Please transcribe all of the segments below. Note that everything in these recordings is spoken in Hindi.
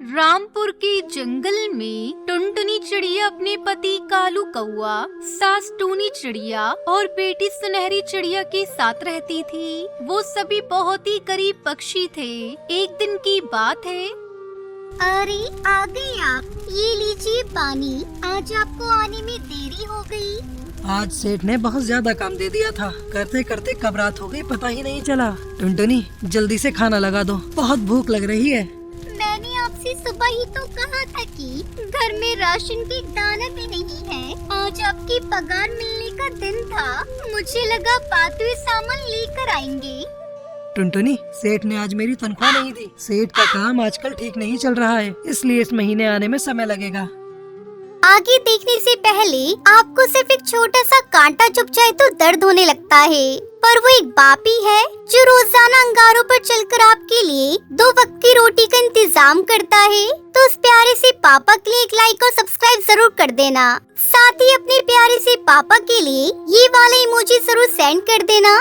रामपुर के जंगल में टुनटुनी चिड़िया अपने पति कालू कौआ, सास टूनी चिड़िया और बेटी सुनहरी चिड़िया के साथ रहती थी। वो सभी बहुत ही करीब पक्षी थे। एक दिन की बात है। अरे आ गए आप, ये लीजिए पानी। आज आपको आने में देरी हो गई। आज सेठ ने बहुत ज्यादा काम दे दिया था, करते करते कब रात हो गई पता ही नहीं चला। टुनटुनी जल्दी से खाना लगा दो, बहुत भूख लग रही है। मैंने आपसे सुबह ही तो कहा था कि घर में राशन की दाना भी नहीं है। आज आपकी पगार मिलने का दिन था, मुझे लगा पाते हुए सामान लेकर आएंगे। टुनटुनी सेठ ने आज मेरी तनख्वाह नहीं दी। सेठ का काम आजकल ठीक नहीं चल रहा है, इसलिए इस महीने आने में समय लगेगा। आगे देखने से पहले आपको सिर्फ एक छोटा सा कांटा चुभ जाए तो दर्द होने लगता है, पर वो एक बापी है जो रोजाना अंगारों पर चलकर आपके लिए 2 वक्त की रोटी का इंतजाम करता है। तो उस प्यारे से पापा के लिए एक लाइक और सब्सक्राइब जरूर कर देना। साथ ही अपने प्यारे से पापा के लिए ये वाला इमोजी जरूर सेंड कर देना।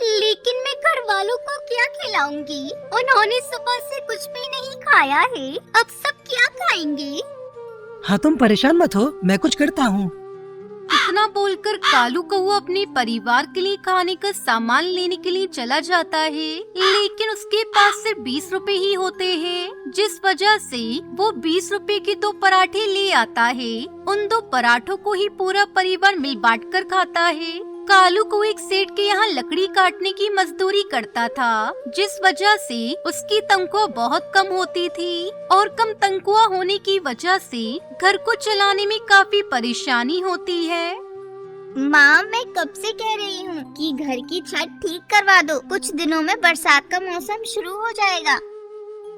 लेकिन मैं घर वालों को क्या खिलाऊंगी? उन्होंने सुबह से कुछ भी नहीं खाया है, अब सब क्या खाएंगे? हाँ तुम परेशान मत हो, मैं कुछ करता हूँ। इतना बोलकर कालू कौआ अपने परिवार के लिए खाने का सामान लेने के लिए चला जाता है, लेकिन उसके पास सिर्फ 20 रुपए ही होते हैं, जिस वजह से वो 20 रुपए के 2 पराठे ले आता है। उन 2 पराठों को ही पूरा परिवार मिल बांट कर खाता है। कालू को एक सेठ के यहाँ लकड़ी काटने की मजदूरी करता था, जिस वजह से उसकी तनख्वाह बहुत कम होती थी और कम तनख्वाह होने की वजह से घर को चलाने में काफी परेशानी होती है। माँ, मैं कब से कह रही हूँ कि घर की छत ठीक करवा दो, कुछ दिनों में बरसात का मौसम शुरू हो जाएगा।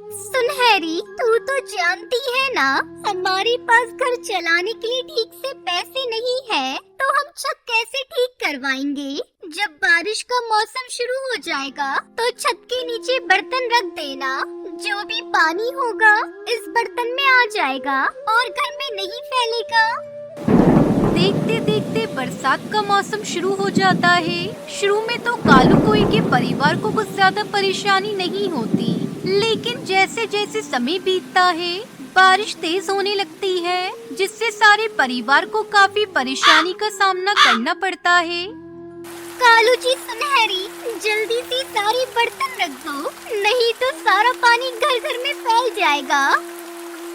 सुनहरी, तू तो जानती है ना, हमारे पास घर चलाने के लिए ठीक से पैसे नहीं है, तो हम छत कैसे ठीक करवाएंगे? जब बारिश का मौसम शुरू हो जाएगा तो छत के नीचे बर्तन रख देना, जो भी पानी होगा इस बर्तन में आ जाएगा और घर में नहीं फैलेगा। देखते देखते बरसात का मौसम शुरू हो जाता है। शुरू में तो कालू कोई के परिवार को कुछ ज्यादा परेशानी नहीं होती, लेकिन जैसे जैसे समय बीतता है बारिश तेज होने लगती है, जिससे सारे परिवार को काफी परेशानी का सामना करना पड़ता है। कालू जी, सुनहरी, जल्दी से सारे बर्तन रख दो, नहीं तो सारा पानी घर घर में फैल जाएगा।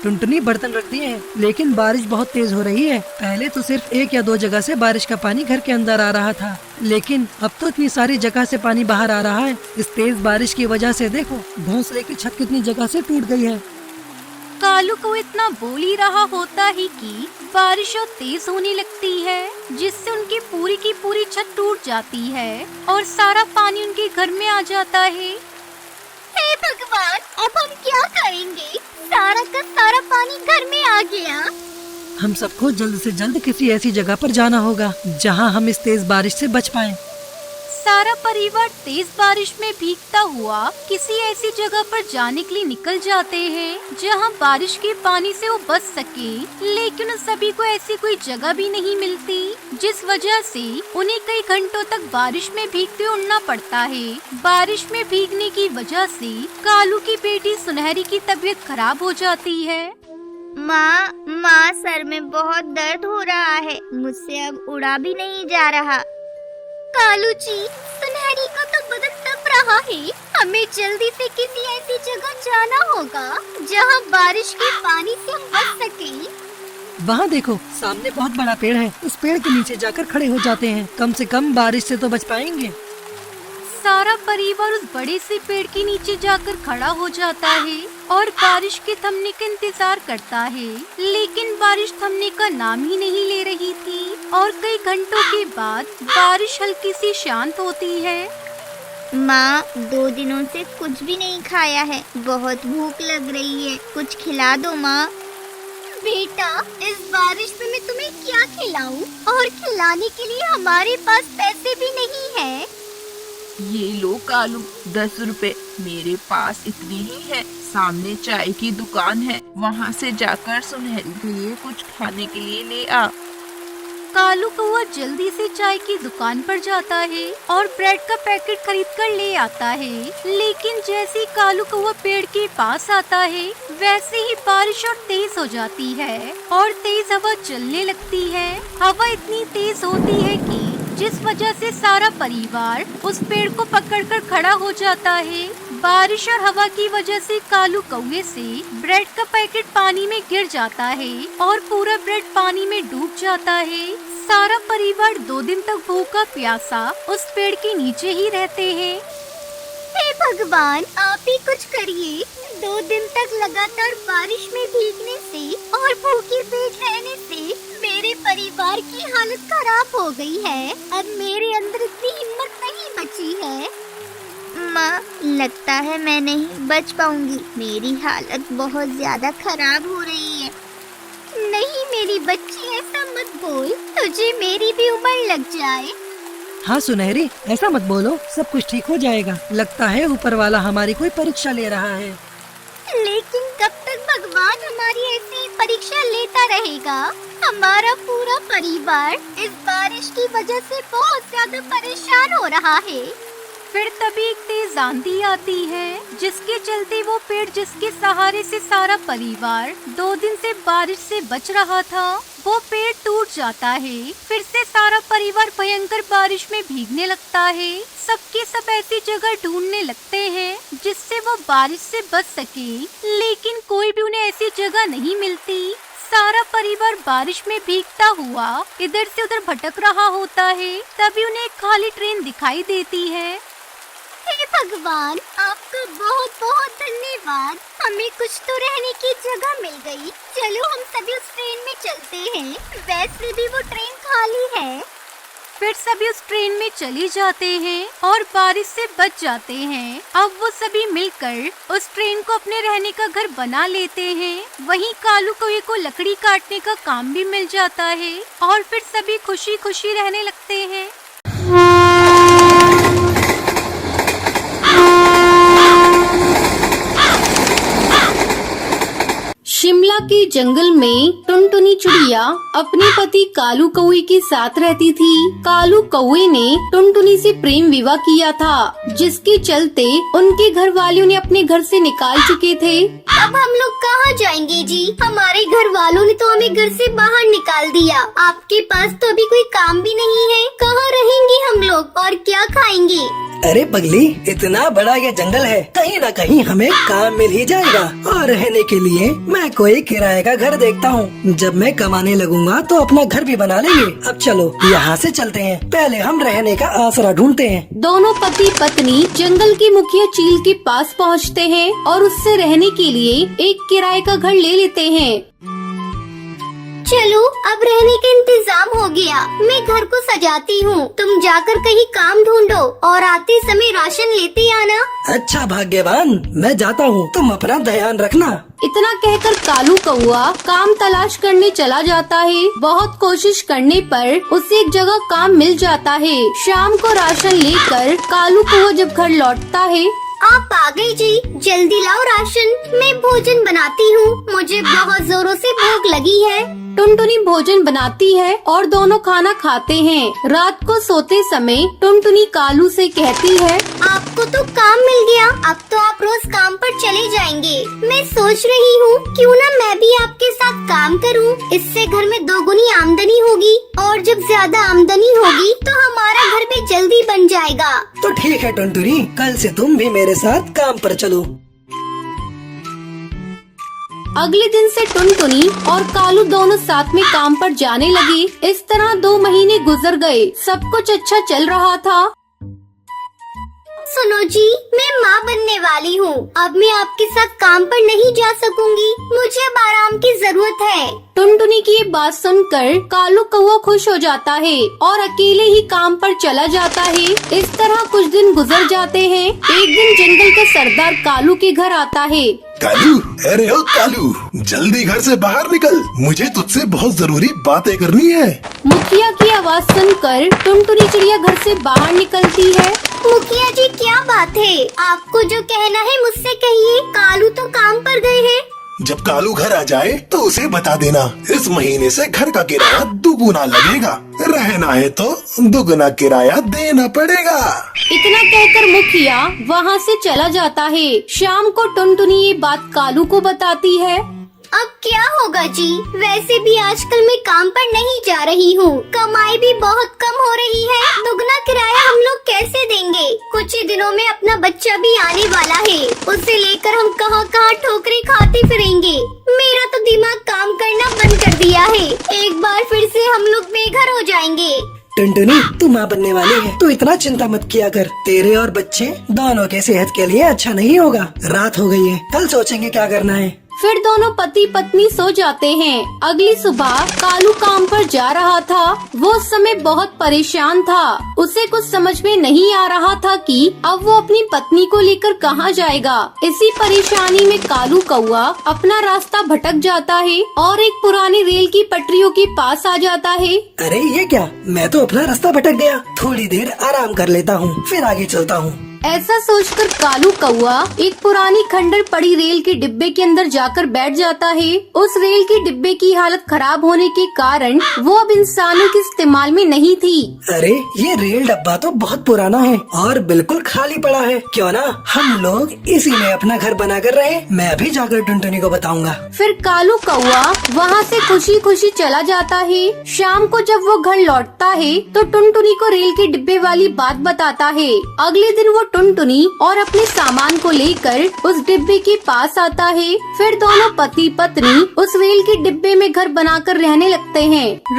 टुनटुनी बर्तन रख दिए हैं, लेकिन बारिश बहुत तेज हो रही है। पहले तो सिर्फ 1 या 2 जगह से बारिश का पानी घर के अंदर आ रहा था, लेकिन अब तो इतनी सारी जगह से पानी बाहर आ रहा है। इस तेज बारिश की वजह से देखो घोंसले की छत कितनी जगह से टूट गई है। कालू को इतना बोल ही रहा होता है कि बारिश और तेज होने लगती है, जिससे उनकी की पूरी छत टूट जाती है और सारा पानी उनके घर में आ जाता है। हे भगवान, अब हम क्या करेंगे? सारा का सारा पानी घर में आ गया। हम सबको जल्द से जल्द किसी ऐसी जगह पर जाना होगा जहां हम इस तेज बारिश से बच पाएं। सारा परिवार तेज बारिश में भीगता हुआ किसी ऐसी जगह पर जाने के लिए निकल जाते हैं जहां बारिश के पानी से वो बच सके, लेकिन सभी को ऐसी कोई जगह भी नहीं मिलती, जिस वजह से उन्हें कई घंटों तक बारिश में भीगते उड़ना पड़ता है। बारिश में भीगने की वजह से कालू की बेटी सुनहरी की तबीयत खराब हो जाती है। माँ, सर में बहुत दर्द हो रहा है, मुझसे अब उड़ा भी नहीं जा रहा। कालू जी, सुनहरी का तो बदन तप रहा है, हमें जल्दी से किसी ऐसी जगह जाना होगा जहां बारिश के पानी से हम बच सकें। वहाँ देखो सामने बहुत बड़ा पेड़ है, उस पेड़ के नीचे जाकर खड़े हो जाते हैं, कम से कम बारिश से तो बच पाएंगे। सारा परिवार उस बड़े से पेड़ के नीचे जाकर खड़ा हो जाता है और बारिश के थमने का इंतजार करता है, लेकिन बारिश थमने का नाम ही नहीं ले रही थी और कई घंटों के बाद बारिश हल्की सी शांत होती है। माँ, 2 दिनों से कुछ भी नहीं खाया है, बहुत भूख लग रही है, कुछ खिला दो माँ। बेटा, इस बारिश में मैं तुम्हें क्या खिलाऊं? और खिलाने के लिए हमारे पास पैसे भी नहीं है। ये लो कालू, 10 रुपए, मेरे पास इतने ही है। सामने चाय की दुकान है, वहाँ से जाकर सुनहरी के लिए कुछ खाने के लिए ले आ। कालू कौआ जल्दी से चाय की दुकान पर जाता है और ब्रेड का पैकेट खरीद कर ले आता है। लेकिन जैसे ही कालू कौआ पेड़ के पास आता है वैसे ही बारिश और तेज हो जाती है और तेज हवा चलने लगती है। हवा इतनी तेज होती है कि जिस वजह से सारा परिवार उस पेड़ को पकड़कर खड़ा हो जाता है। बारिश और हवा की वजह से कालू कौवे से ब्रेड का पैकेट पानी में गिर जाता है और पूरा ब्रेड पानी में डूब जाता है। सारा परिवार 2 दिन तक भूखा प्यासा उस पेड़ के नीचे ही रहते हैं। हे भगवान, आप ही कुछ करिए। 2 दिन तक लगातार बारिश में भीगने से और भूखे पेट रहने से मेरे परिवार की हालत खराब हो गई है। अब मेरे अंदर इतनी हिम्मत नहीं बची है। माँ, लगता है मैं नहीं बच पाऊंगी। मेरी हालत बहुत ज्यादा खराब हो रही है। नहीं मेरी बच्ची, ऐसा मत बोल, तुझे मेरी भी उम्र लग जाए। हाँ सुनहरी, ऐसा मत बोलो, सब कुछ ठीक हो जाएगा। लगता है ऊपर वाला हमारी कोई परीक्षा ले रहा है। लेकिन कब तक भगवान हमारी ऐसी परीक्षा लेता रहेगा? हमारा पूरा परिवार इस बारिश की वजह से बहुत ज्यादा परेशान हो रहा है। फिर तभी एक तेज आंधी आती है जिसके चलते वो पेड़ जिसके सहारे से सारा परिवार 2 दिन से बारिश से बच रहा था, वो पेड़ टूट जाता है। फिर से सारा परिवार भयंकर बारिश में भीगने लगता है। सबके सब ऐसी जगह ढूंढने लगते हैं जिससे वो बारिश से बच सके, लेकिन कोई भी उन्हें ऐसी जगह नहीं मिलती। सारा परिवार बारिश में भीगता हुआ इधर से उधर भटक रहा होता है। तभी उन्हें एक खाली ट्रेन दिखाई देती है। हे भगवान, आपका बहुत बहुत धन्यवाद। हमें कुछ तो रहने की जगह मिल गई। चलो हम सभी उस ट्रेन में चलते हैं। वैसे भी वो ट्रेन खाली है। फिर सभी उस ट्रेन में चले जाते हैं और बारिश से बच जाते हैं। अब वो सभी मिलकर उस ट्रेन को अपने रहने का घर बना लेते हैं। वहीं कालू कौवे को लकड़ी काटने का काम भी मिल जाता है और फिर सभी खुशी खुशी रहने लगते हैं। शिमला के जंगल में टुनटुनी चिड़िया अपने पति कालू कौवे के साथ रहती थी। कालू कौवे ने टुनटुनी से प्रेम विवाह किया था, जिसके चलते उनके घर वाले उन्हें अपने घर से निकाल चुके थे। अब हम लोग कहाँ जाएंगे जी? हमारे घर वालों ने तो हमें घर से बाहर निकाल दिया। आपके पास तो अभी कोई काम भी नहीं है। कहाँ रहेंगे हम लोग और क्या खाएंगे? अरे पगली, इतना बड़ा ये जंगल है, कहीं न कहीं हमें काम मिल ही जाएगा। और रहने के लिए मैं कोई किराए का घर देखता हूँ। जब मैं कमाने लगूंगा तो अपना घर भी बना लेंगे। अब चलो यहाँ से चलते हैं, पहले हम रहने का आसरा ढूंढते हैं। दोनों पति पत्नी जंगल के मुखिया चील के पास पहुँचते हैं और उससे रहने के लिए एक किराए का घर ले लेते हैं। चलो, अब रहने का इंतजाम हो गया। मैं घर को सजाती हूँ। तुम जाकर कहीं काम ढूंढो और आते समय राशन लेते आना। अच्छा भाग्यवान, मैं जाता हूँ, तुम अपना ध्यान रखना। इतना कहकर कालू कौआ काम तलाश करने चला जाता है। बहुत कोशिश करने पर उसे एक जगह काम मिल जाता है। शाम को राशन लेकर कालू कौआ जब घर लौटता है। आप आ गई जी, जल्दी लाओ राशन। मैं भोजन बनाती हूँ, मुझे बहुत जोरों से भूख लगी है। टुनटुनी भोजन बनाती है और दोनों खाना खाते हैं। रात को सोते समय टुनटुनी कालू से कहती है, आपको तो काम मिल गया, अब तो आप रोज काम पर चले जाएंगे। मैं सोच रही हूँ क्यों ना मैं भी आपके साथ काम करूँ। इससे घर में 2 गुनी आमदनी होगी और जब ज्यादा आमदनी होगी तो हमारा घर भी जल्दी बन जाएगा। तो ठीक है टुनटुनी, कल से तुम भी मेरे साथ काम पर चलो। अगले दिन से टुनटुनी और कालू दोनों साथ में काम पर जाने लगे। इस तरह 2 महीने गुजर गए। सब कुछ अच्छा चल रहा था। सुनो जी, मैं माँ बनने वाली हूँ। अब मैं आपके साथ काम पर नहीं जा सकूंगी। मुझे अब आराम की जरूरत है। टुनटुनी की ये बात सुनकर कालू कौवा खुश हो जाता है और अकेले ही काम पर चला जाता है। इस तरह कुछ दिन गुजर जाते हैं। एक दिन जंगल का सरदार कालू के घर आता है। कालू, अरे ओ कालू, जल्दी घर से बाहर निकल, मुझे तुझसे बहुत जरूरी बातें करनी है। मुखिया की आवाज सुनकर टुनटुनी चिड़िया घर से बाहर निकलती है। मुखिया जी, क्या बात है? आपको जो कहना है मुझसे कहिए। कालू तो काम पर गए हैं। जब कालू घर आ जाए तो उसे बता देना, इस महीने से घर का किराया दुगुना लगेगा, रहना है तो दुगुना किराया देना पड़ेगा। इतना कहकर मुखिया वहाँ से चला जाता है। शाम को टुनटुनी ये बात कालू को बताती है। अब क्या होगा जी, वैसे भी आजकल मैं काम पर नहीं जा रही हूँ, कमाई भी बहुत कम हो रही है, दुगना किराया हम लोग कैसे देंगे? कुछ ही दिनों में अपना बच्चा भी आने वाला है, उसे लेकर हम कहाँ कहाँ ठोकरें खाते फिरेंगे। मेरा तो दिमाग काम करना बंद कर दिया है, एक बार फिर से हम लोग बेघर हो जाएंगे। टुनटुनी, तू माँ बनने वाली है, तू इतना चिंता मत किया कर। तेरे और बच्चे दोनों के सेहत के लिए अच्छा नहीं होगा। रात हो गई है, कल सोचेंगे क्या करना है। फिर दोनों पति पत्नी सो जाते हैं। अगली सुबह कालू काम पर जा रहा था। वो उस समय बहुत परेशान था। उसे कुछ समझ में नहीं आ रहा था कि अब वो अपनी पत्नी को लेकर कहाँ जाएगा। इसी परेशानी में कालू कौआ अपना रास्ता भटक जाता है और एक पुरानी रेल की पटरियों के पास आ जाता है। अरे ये क्या, मैं तो अपना रास्ता भटक गया। थोड़ी देर आराम कर लेता हूँ, फिर आगे चलता हूँ। ऐसा सोचकर कालू कौआ एक पुरानी खंडर पड़ी रेल के डिब्बे के अंदर जाकर बैठ जाता है। उस रेल के डिब्बे की हालत खराब होने के कारण वो अब इंसानों के इस्तेमाल में नहीं थी। अरे ये रेल डब्बा तो बहुत पुराना है और बिल्कुल खाली पड़ा है। क्यों ना हम लोग इसी में अपना घर बना कर रहे। मैं अभी जाकर टुनटुनी को बताऊंगा। फिर कालू कौआ वहाँ से खुशी खुशी चला जाता है। शाम को जब वो घर लौटता है तो टुनटुनी को रेल के डिब्बे वाली बात बताता है। अगले दिन वो टुनटुनी और अपने सामान को लेकर उस डिब्बे के पास आता है। फिर दोनों पति पत्नी उस रेल के डिब्बे में घर बनाकर रहने लगते हैं।